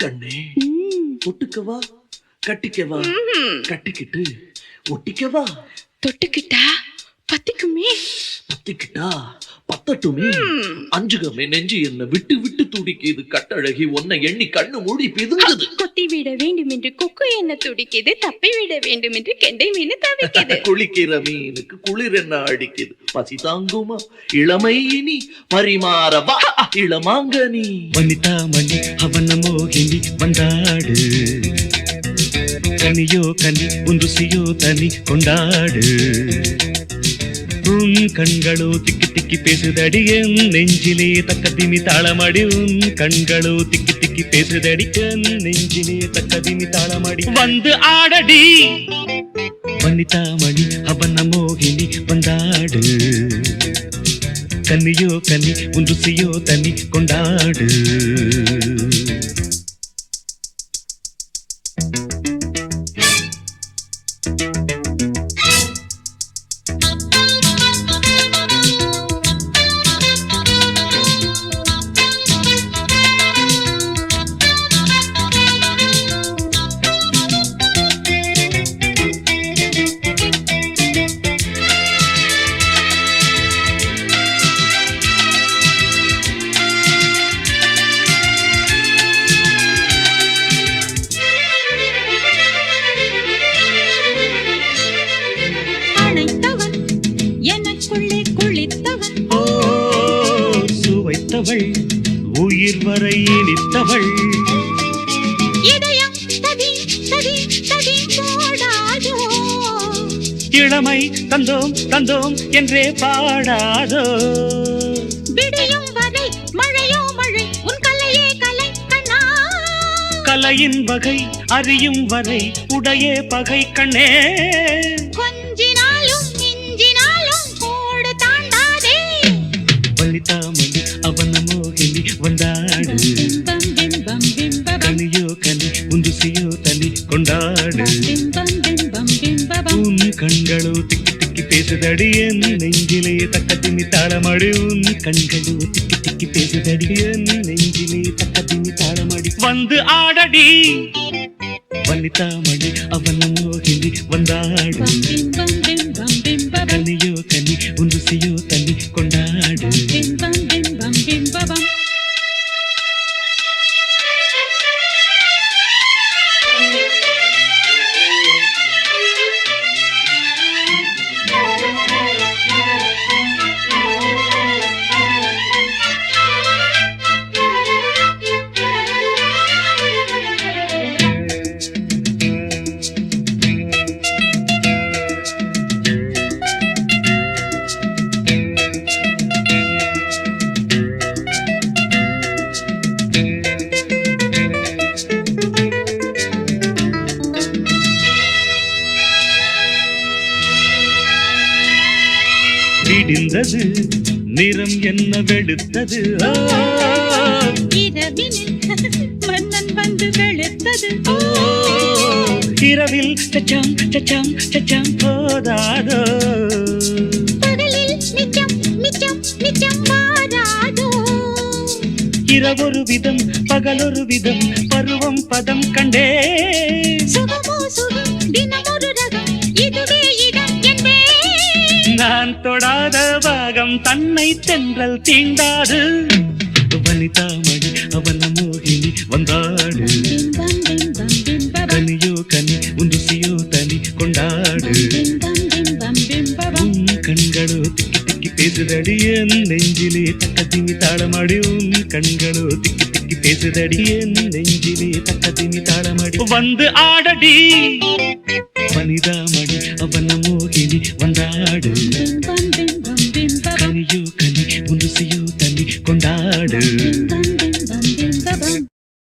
கண்ணே ஒட்டுக்கவா கட்டிக்கவா கட்டிக்கிட்டு ஒட்டிக்கவா தொட்டுக்கிட்டா பத்திக்குமே பத்திக்கிட்டா பத்தட்டுமே அஞ்சுகமே நெஞ்சு என்ன விட்டு விட்டு துடிக்குது கட்டழகி உன்னை எண்ணி கண்ணு மூடி பிதுங்குது கொத்தி விட வேண்டும் என்று கொக்கு என்ன துடிக்குது தப்பி விட வேண்டும் என்று கெண்டை மீன் தவிக்குது குளிக்கிற மீனுக்கு குளிர் என்ன அடிக்குது பசி தாங்குமா இளமை இனி பரிமாறவா இளமாங்கனி வனிதா மணி அவன மோகினி வந்தாடு கனியோ கனி உந்துசியோ தனி கொண்டாடு உன் கண்களோ திக்கி திக்கி பேசுதடி என் நெஞ்சிலே தக்கதிமி தாளமடி உன் கண்களோ திக்கி திக்கி பேசுதடி என் நெஞ்சிலே தக்கதிமி தாளமடி வந்து ஆடடி வனிதா மணி அவன மோகினி வந்தாடு கன்னியோ கன்னி உந்துசியோ தனி கொண்டாடு உயிர் வரை இனித்தவள் இளமை தந்தோம் தந்தோம் என்றே பாடாதோ விடியும் வரை மழையோ மழை உன் கலையே கலை கண்ணா கலையின் வகை அறியும் வரை உடையே பகை கண்ணே கொஞ்சினாலும் மிஞ்சினாலும் கோடு தாண்டாதே வனிதா மணி அவன மோகினி வந்தாடு கனியோ கனி உந்துசியோ தனி கொண்டாடு உன் கண்களோ திக்கி திக்கி பேசுதடி என் நெஞ்சிலே தக்கதிமி தாளமடி உன் கண்களோ திக்கி திக்கி பேசுதடி என் நெஞ்சிலே தக்கதிமி தாளமடி வந்து ஆடடி வனிதா மணி அவன மோகினி வந்தாடு கனியோ கனி உந்துசியோ தனி கொண்டாடு விடிந்தது நிறம் என்ன வெளுத்தது மன்னன் வந்து வெளுத்தது இரவில் சச்சம் சச்சம் சச்சம் போதாதோ பகலில் நிச்சம் நிச்சம் நிச்சம் மாறாதோ இரவொரு விதம் பகலொரு விதம் பருவம் பதம் கண்டே சுகமோ சுகம் தினமொரு ரகம் இதுவே இடம் என்பே நான் தொடாத பாகம் தன்னை தென்றல் தீண்டாது வனிதா மணி அவன மோகினி வந்தாடு கனியோ கனி உந்துசியோ தனி கொண்டாடு உன் கண்களோ திக்கி திக்கி பேசுதடி என் நெஞ்சிலே தக்கதிமி தாளமடி உன் கண்களோ திக்கி திக்கி பேசுதடி என் நெஞ்சிலே தக்கதிமி தாளமடி வந்து ஆடடி வனிதா மணி அவன மோகினி வந்தாடு கனியோ கனி உந்துசியோ தனி கொண்டாடு